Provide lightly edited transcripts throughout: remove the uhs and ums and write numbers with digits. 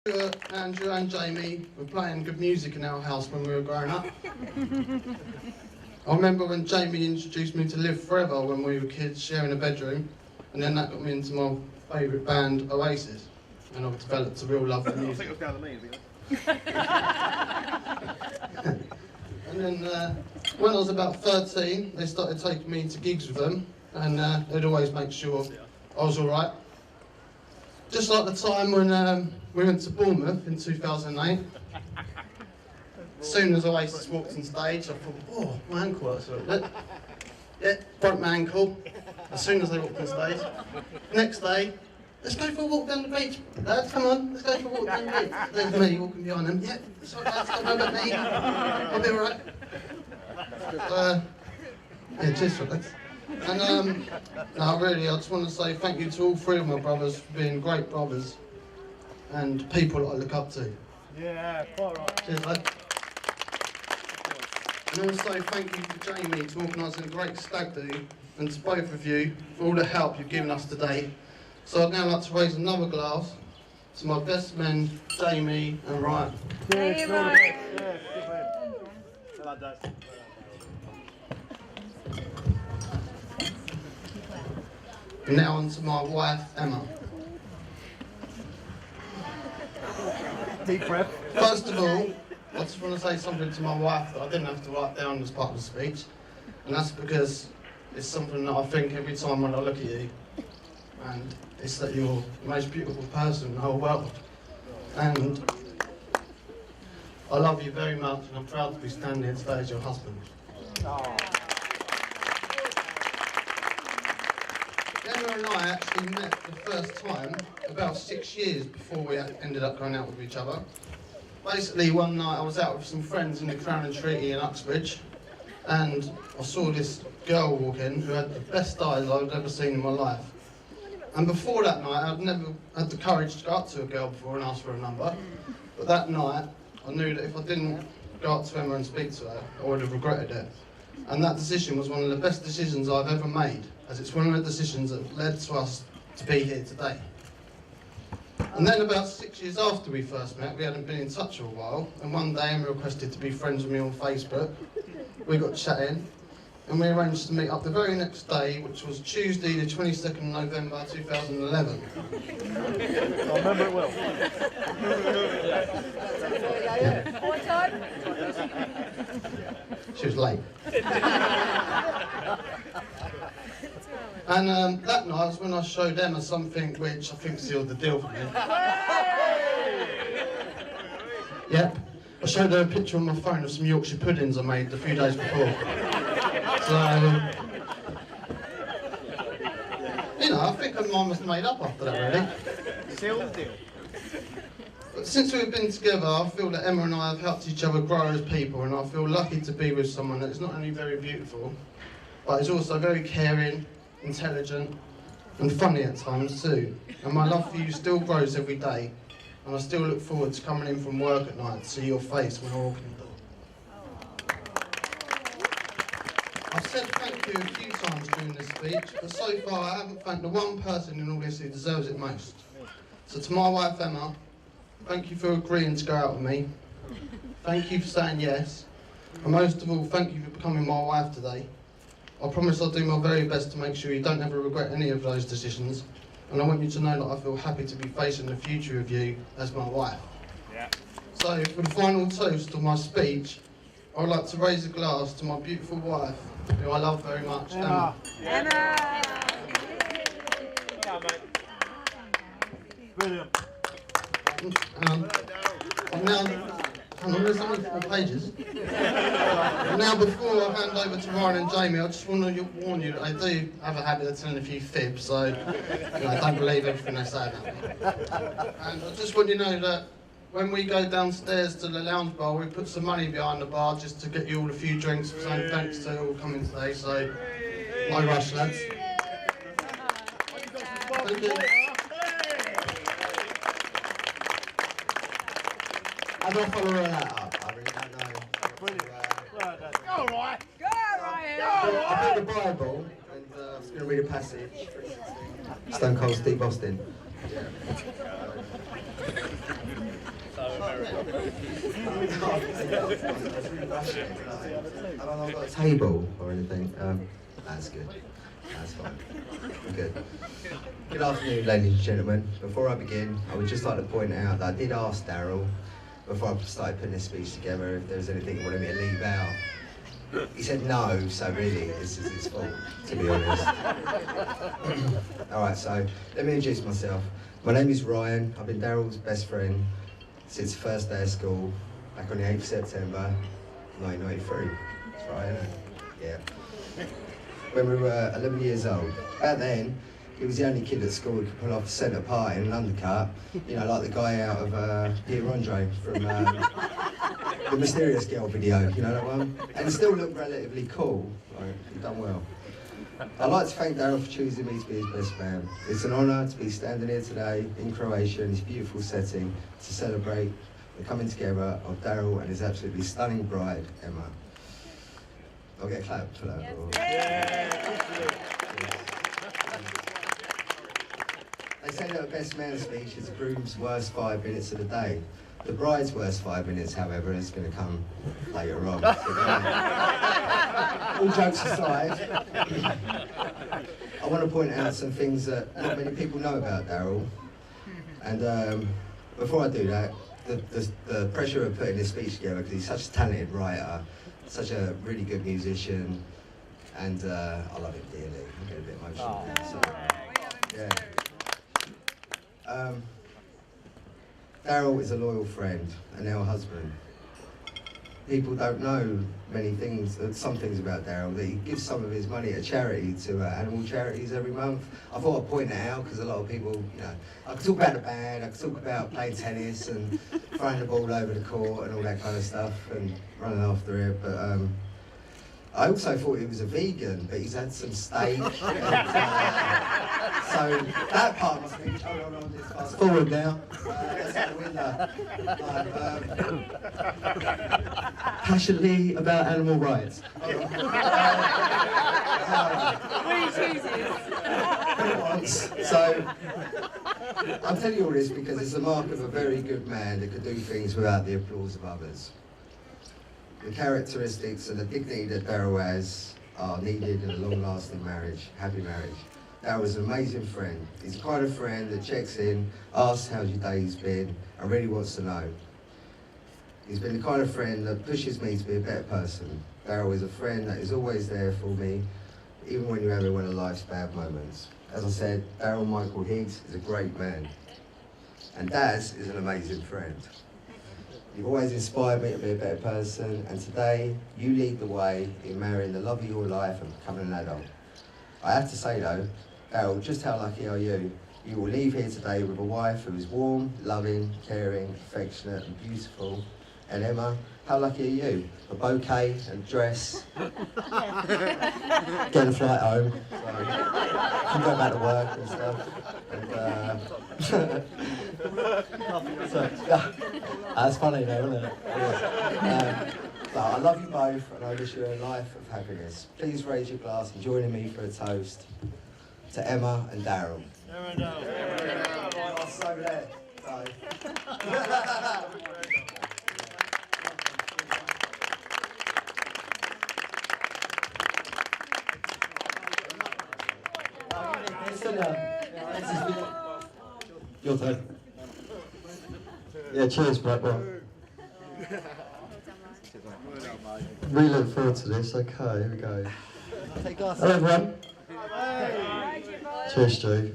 Andrew and Jamie were playing good music in our house when we were growing up. I remember when Jamie introduced me to Live Forever when we were kids, sharing a bedroom, and then that got me into my favourite band, Oasis, and I've developed a real love for music. I think it was down to me, And then when I was about 13, they started taking me to gigs with them, and they'd always make sure I was alright. Just like the time when we went to Bournemouth in 2008. As soon as Oasis walked on stage, I thought, oh, my ankle hurts a little bit. Yeah, broke my ankle as soon as they walked on stage. Next day, let's go for a walk down the beach. Lads, come on, let's go for a walk down the beach. There's me walking behind them. Yeah, it's alright, lads, don't worry about me. I'll be alright. Yeah, cheers for that. And no, really, I just want to say thank you to all three of my brothers for being great brothers and people that I look up to. Yeah, quite right. Cheers, lad. And also thank you to Jamie for organising a great stag do, and to both of you for all the help you've given us today. So I'd now like to raise another glass to my best men, Jamie and Ryan. Cheers, Ryan. Yeah, good man. Well done, Dad. And now on to my wife, Emma. Deep breath. First of all, I just want to say something to my wife that I didn't have to write down as part of the speech, and that's because it's something that I think every time when I look at you, and it's that you're the most beautiful person in the whole world. And I love you very much, and I'm proud to be standing here today as your husband. Oh. Emma and I actually met the first time about 6 years before we ended up going out with each other. Basically, one night I was out with some friends in the Crown and Treaty in Uxbridge, and I saw this girl walk in who had the best eyes I'd ever seen in my life. And before that night, I'd never had the courage to go up to a girl before and ask for a number. But that night, I knew that if I didn't go up to Emma and speak to her, I would have regretted it. And that decision was one of the best decisions I've ever made, as it's one of the decisions that led to us to be here today. And then about 6 years after we first met, we hadn't been in touch for a while, and one day Emma requested to be friends with me on Facebook. We got chatting, and we arranged to meet up the very next day, which was Tuesday the 22nd of November 2011. I remember it well. Yeah. What time? She was late. And that night was when I showed Emma something which I think sealed the deal for me. Yep. I showed her a picture on my phone of some Yorkshire puddings I made a few days before. So, you know, I think her mind was made up after that, really. Seal the deal. But since we've been together, I feel that Emma and I have helped each other grow as people, and I feel lucky to be with someone that is not only very beautiful, but is also very caring, intelligent, and funny at times too. And my love for you still grows every day, and I still look forward to coming in from work at night to see your face when I walk in the door. I've said thank you a few times during this speech, but so far I haven't thanked the one person in all this who deserves it most. So to my wife Emma, thank you for agreeing to go out with me. Thank you for saying yes. And most of all, thank you for becoming my wife today. I promise I'll do my very best to make sure you don't ever regret any of those decisions. And I want you to know that I feel happy to be facing the future of you as my wife. Yeah. So, for the final toast of my speech, I would like to raise a glass to my beautiful wife, who I love very much, Emma. Emma. Yeah, mate. Brilliant. And now, there's only 4 pages. And now, before I hand over to Ryan and Jamie, I just want to warn you that I do have a habit of telling a few fibs, so don't believe everything they say about me. And I just want you to know that when we go downstairs to the lounge bar, we put some money behind the bar just to get you all a few drinks, saying thanks to all coming today, so no rush, lads. Thank you. How do I follow that up? I really don't know. Brilliant. Well done. Go, Ryan. Go, Ryan. I got the Bible, and I'm just going to read a passage. Stone Cold Steve Austin. Have I not got a table or anything? That's good. That's fine. Good. Good afternoon, ladies and gentlemen. Before I begin, I would just like to point out that I did ask Daryl, before I started putting this speech together, if there was anything he wanted me to leave out. He said no, so really, this is his fault, to be honest. Alright, so let me introduce myself. My name is Ryan. I've been Daryl's best friend since the first day of school, back on the 8th of September, 1993. That's right, isn't it? Yeah. When we were 11 years old. Back then, he was the only kid at school who could pull off a centre part in an undercut, you know, like the guy out of Peter Andre from the Mysterious Girl video, you know that one? And he still looked relatively cool, like, he'd done well. I'd like to thank Daryl for choosing me to be his best man. It's an honour to be standing here today in Croatia in this beautiful setting to celebrate the coming together of Daryl and his absolutely stunning bride, Emma. I'll get a clap for that. They say that a best man speech is a groom's worst 5 minutes of the day. The bride's worst 5 minutes, however, is going to come later on. All jokes aside, I want to point out some things that not many people know about Daryl. And before I do that, the pressure of putting this speech together, because he's such a talented writer, such a really good musician, and I love him dearly. I'm getting a bit emotional. So, yeah. Daryl is a loyal friend and now husband. People don't know many things, some things about Daryl, that he gives some of his money to charity, to animal charities every month. I thought I'd point it out because a lot of people, you know, I could talk about the band, I could talk about playing tennis and throwing the ball over the court and all that kind of stuff and running after it, but I also thought he was a vegan, but he's had some steak. And, so that part of my speech, hold on, just fast forward now. That's out the window. Passionately about animal rights. So, I'm telling you all this because it's a mark of a very good man that could do things without the applause of others. The characteristics and the dignity that Daryl has are needed in a long-lasting marriage, happy marriage. Daryl is an amazing friend. He's the kind of friend that checks in, asks how your day's been, and really wants to know. He's been the kind of friend that pushes me to be a better person. Daryl is a friend that is always there for me, even when you're having one of life's bad moments. As I said, Daryl Michael Higgs is a great man. And Daz is an amazing friend. You've always inspired me to be a better person, and today you lead the way in marrying the love of your life and becoming an adult. I have to say though, Daryl, just how lucky are you? You will leave here today with a wife who is warm, loving, caring, affectionate and beautiful. And Emma, how lucky are you? A bouquet and dress, get a flight home, so you can go back to work and stuff. And, that's funny though, isn't it? Yeah. But I love you both and I wish you a life of happiness. Please raise your glass and join me for a toast to Emma and Daryl. Emma and Daryl. Oh, so there. Sorry. Your turn. Yeah, cheers, Blackburn. Really look forward to this. Okay, here we go. Hello, everyone. Cheers, Stu.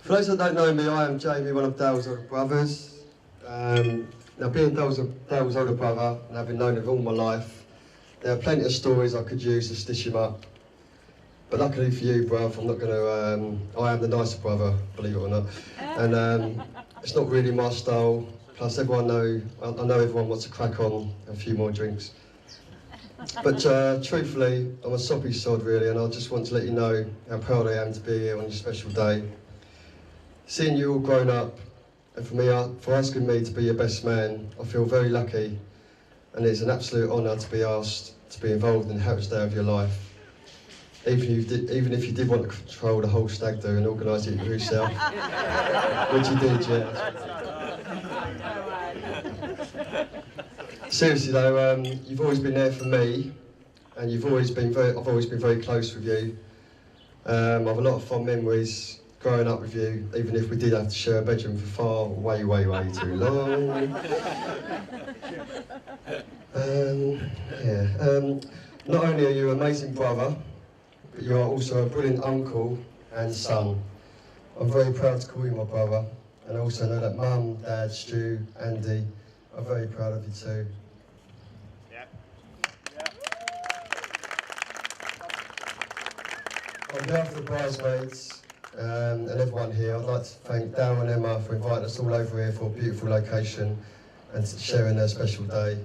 For those that don't know me, I am Jamie, one of Dale's older brothers. Now, being Dale's older brother and having known him all my life, there are plenty of stories I could use to stitch him up. But luckily for you, bruv, I'm not going to, I am the nicer brother, believe it or not. And it's not really my style. Plus, I know everyone wants to crack on a few more drinks. But truthfully, I'm a soppy sod really, and I just want to let you know how proud I am to be here on this special day. Seeing you all grown up, and for asking me to be your best man, I feel very lucky. And it's an absolute honour to be asked to be involved in the happiest day of your life. even if you did want to control the whole stag do and organise it yourself, which you did, yeah. Seriously though, you've always been there for me, and I've always been very close with you. I've a lot of fond memories growing up with you, even if we did have to share a bedroom for far, way too long. Not only are you an amazing brother, but you are also a brilliant uncle and son. I'm very proud to call you my brother, and I also know that Mum, Dad, Stu, Andy are very proud of you too. On behalf of the bridesmaids and everyone here, I'd like to thank Darryl and Emma for inviting us all over here for a beautiful location and sharing their special day.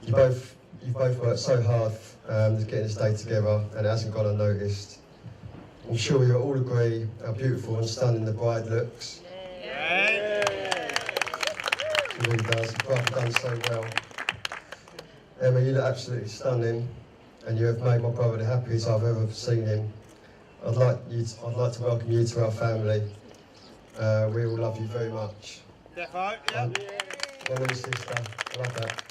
You've both worked so hard to get this day together, and it hasn't gone unnoticed. I'm sure you'll all agree how beautiful and stunning the bride looks. She really does. The bride done so well. Emma, you look absolutely stunning, and you have made my brother the happiest I've ever seen him. I'd like to welcome you to our family. We all love you very much. Defo, yeah. My little sister, I love that.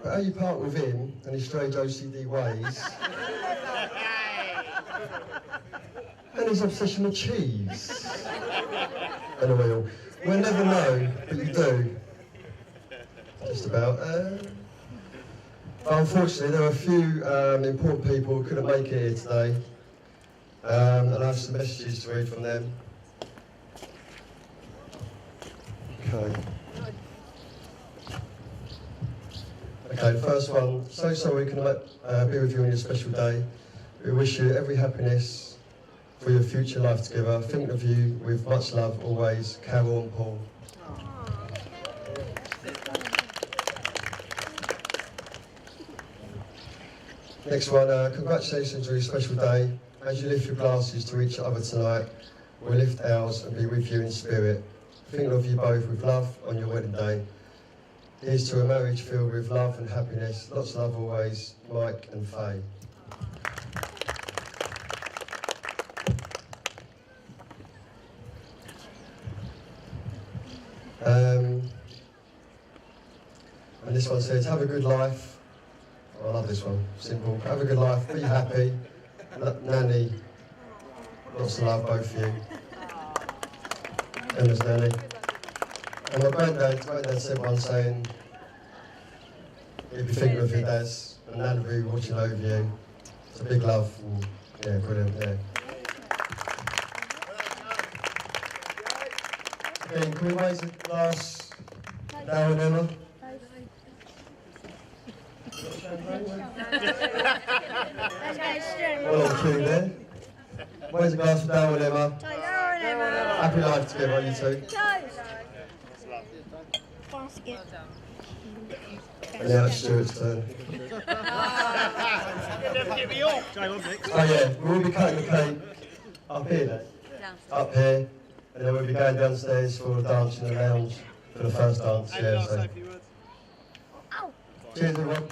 But how you part with him and his strange OCD ways, and his obsession with cheese, and oil. We'll never know, but you do. Just about. But unfortunately, there are a few important people who couldn't make it here today, and I have some messages to read from them. Okay, the first one. So sorry we couldn't be with you on your special day. We wish you every happiness for your future life together. Thinking of you with much love always, Carol and Paul. Next one, congratulations on your special day. As you lift your glasses to each other tonight, we'll lift ours and be with you in spirit. Thinking of you both with love on your wedding day. Here's to a marriage filled with love and happiness. Lots of love always, Mike and Faye. And this one says, have a good life. Oh, I love this one, simple. Have a good life, be happy. Nanny, lots of love, both of you. Emma's Nanny. And my granddad said one saying, he'd be thinking of your dads, and Nan will be watching over you. It's a big love, and yeah, brilliant, yeah. Okay, can we raise a glass, Darryl and Emma? Well on cue there. Where's a glass for Darryl and Emma? Happy life together, you two. And now it's Stuart's turn. Oh yeah, we'll be cutting the cake up here then. Up here, and then we'll be going downstairs for a dance in the lounge for the first dance. Yeah, so. Cheers everyone.